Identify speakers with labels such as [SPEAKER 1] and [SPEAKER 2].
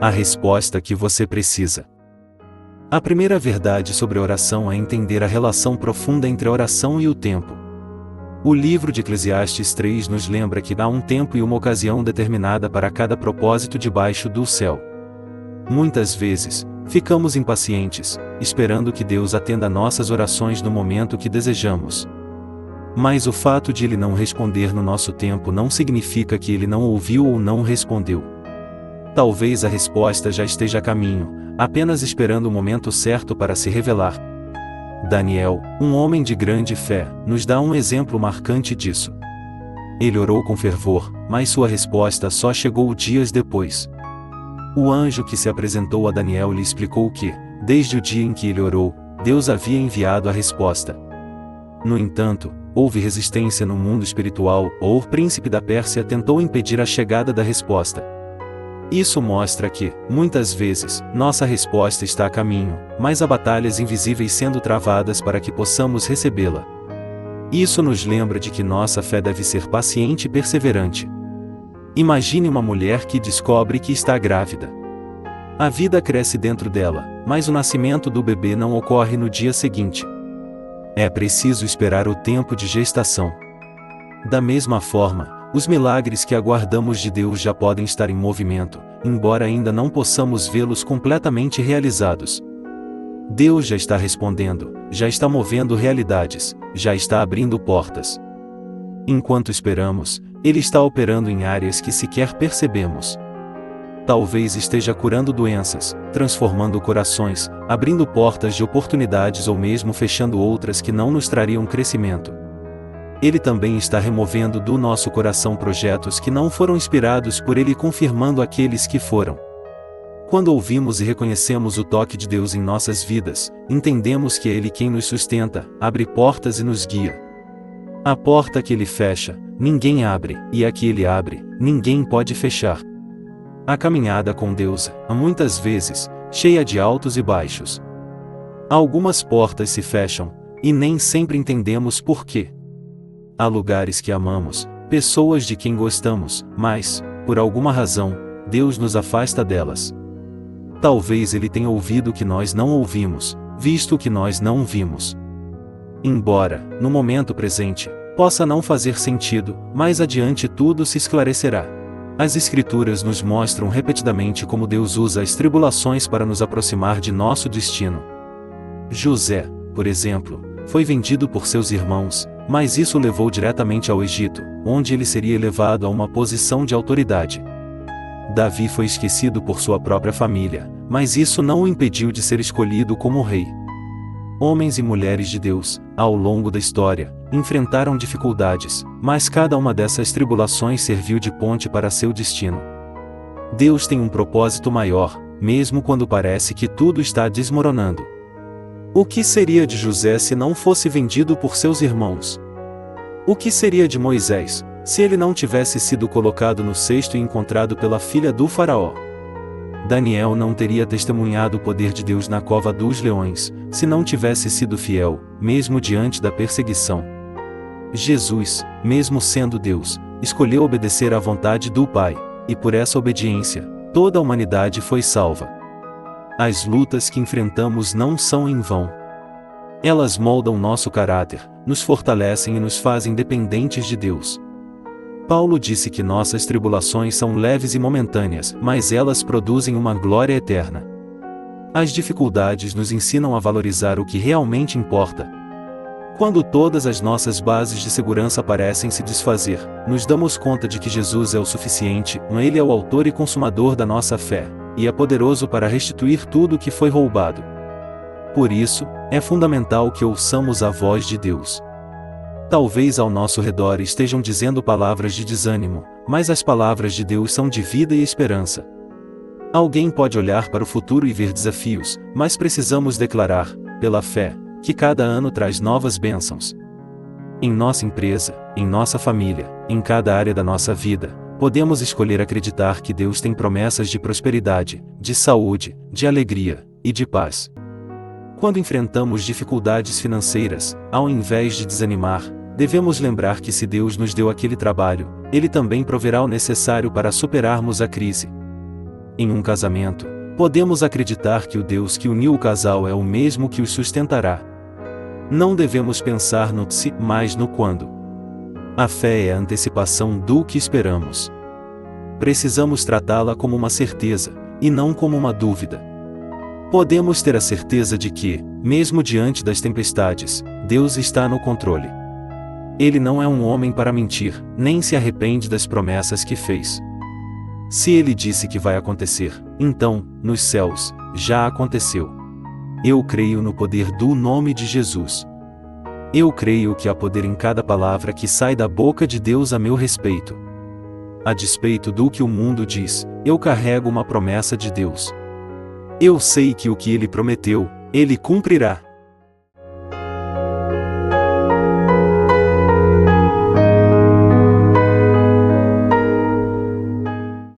[SPEAKER 1] A resposta que você precisa. A primeira verdade sobre a oração é entender a relação profunda entre a oração e o tempo. O livro de Eclesiastes 3 nos lembra que há um tempo e uma ocasião determinada para cada propósito debaixo do céu. Muitas vezes, ficamos impacientes, esperando que Deus atenda nossas orações no momento que desejamos. Mas o fato de Ele não responder no nosso tempo não significa que Ele não ouviu ou não respondeu. Talvez a resposta já esteja a caminho, apenas esperando o momento certo para se revelar. Daniel, um homem de grande fé, nos dá um exemplo marcante disso. Ele orou com fervor, mas sua resposta só chegou dias depois. O anjo que se apresentou a Daniel lhe explicou que, desde o dia em que ele orou, Deus havia enviado a resposta. No entanto, houve resistência no mundo espiritual. O príncipe da Pérsia tentou impedir a chegada da resposta. Isso mostra que, muitas vezes, nossa resposta está a caminho, mas há batalhas invisíveis sendo travadas para que possamos recebê-la. Isso nos lembra de que nossa fé deve ser paciente e perseverante. Imagine uma mulher que descobre que está grávida. A vida cresce dentro dela, mas o nascimento do bebê não ocorre no dia seguinte. É preciso esperar o tempo de gestação. Da mesma forma, os milagres que aguardamos de Deus já podem estar em movimento, embora ainda não possamos vê-los completamente realizados. Deus já está respondendo, já está movendo realidades, já está abrindo portas. Enquanto esperamos, Ele está operando em áreas que sequer percebemos. Talvez esteja curando doenças, transformando corações, abrindo portas de oportunidades ou mesmo fechando outras que não nos trariam crescimento. Ele também está removendo do nosso coração projetos que não foram inspirados por Ele e confirmando aqueles que foram. Quando ouvimos e reconhecemos o toque de Deus em nossas vidas, entendemos que é Ele quem nos sustenta, abre portas e nos guia. A porta que Ele fecha, ninguém abre, e a que Ele abre, ninguém pode fechar. A caminhada com Deus é, muitas vezes, cheia de altos e baixos. Algumas portas se fecham, e nem sempre entendemos por quê. Há lugares que amamos, pessoas de quem gostamos, mas, por alguma razão, Deus nos afasta delas. Talvez Ele tenha ouvido o que nós não ouvimos, visto o que nós não vimos. Embora, no momento presente, possa não fazer sentido, mais adiante tudo se esclarecerá. As Escrituras nos mostram repetidamente como Deus usa as tribulações para nos aproximar de nosso destino. José, por exemplo, foi vendido por seus irmãos, mas isso o levou diretamente ao Egito, onde ele seria elevado a uma posição de autoridade. Davi foi esquecido por sua própria família, mas isso não o impediu de ser escolhido como rei. Homens e mulheres de Deus, ao longo da história, enfrentaram dificuldades, mas cada uma dessas tribulações serviu de ponte para seu destino. Deus tem um propósito maior, mesmo quando parece que tudo está desmoronando. O que seria de José se não fosse vendido por seus irmãos? O que seria de Moisés, se ele não tivesse sido colocado no cesto e encontrado pela filha do faraó? Daniel não teria testemunhado o poder de Deus na cova dos leões, se não tivesse sido fiel, mesmo diante da perseguição. Jesus, mesmo sendo Deus, escolheu obedecer à vontade do Pai, e por essa obediência, toda a humanidade foi salva. As lutas que enfrentamos não são em vão. Elas moldam nosso caráter, nos fortalecem e nos fazem dependentes de Deus. Paulo disse que nossas tribulações são leves e momentâneas, mas elas produzem uma glória eterna. As dificuldades nos ensinam a valorizar o que realmente importa. Quando todas as nossas bases de segurança parecem se desfazer, nos damos conta de que Jesus é o suficiente, Ele é o autor e consumador da nossa fé, e é poderoso para restituir tudo o que foi roubado. Por isso, é fundamental que ouçamos a voz de Deus. Talvez ao nosso redor estejam dizendo palavras de desânimo, mas as palavras de Deus são de vida e esperança. Alguém pode olhar para o futuro e ver desafios, mas precisamos declarar, pela fé, que cada ano traz novas bênçãos. Em nossa empresa, em nossa família, em cada área da nossa vida, podemos escolher acreditar que Deus tem promessas de prosperidade, de saúde, de alegria e de paz. Quando enfrentamos dificuldades financeiras, ao invés de desanimar, devemos lembrar que se Deus nos deu aquele trabalho, Ele também proverá o necessário para superarmos a crise. Em um casamento, podemos acreditar que o Deus que uniu o casal é o mesmo que os sustentará. Não devemos pensar no se, mas no quando. A fé é a antecipação do que esperamos. Precisamos tratá-la como uma certeza, e não como uma dúvida. Podemos ter a certeza de que, mesmo diante das tempestades, Deus está no controle. Ele não é um homem para mentir, nem se arrepende das promessas que fez. Se ele disse que vai acontecer, então, nos céus, já aconteceu. Eu creio no poder do nome de Jesus. Eu creio que há poder em cada palavra que sai da boca de Deus a meu respeito. A despeito do que o mundo diz, eu carrego uma promessa de Deus. Eu sei que o que ele prometeu, ele cumprirá.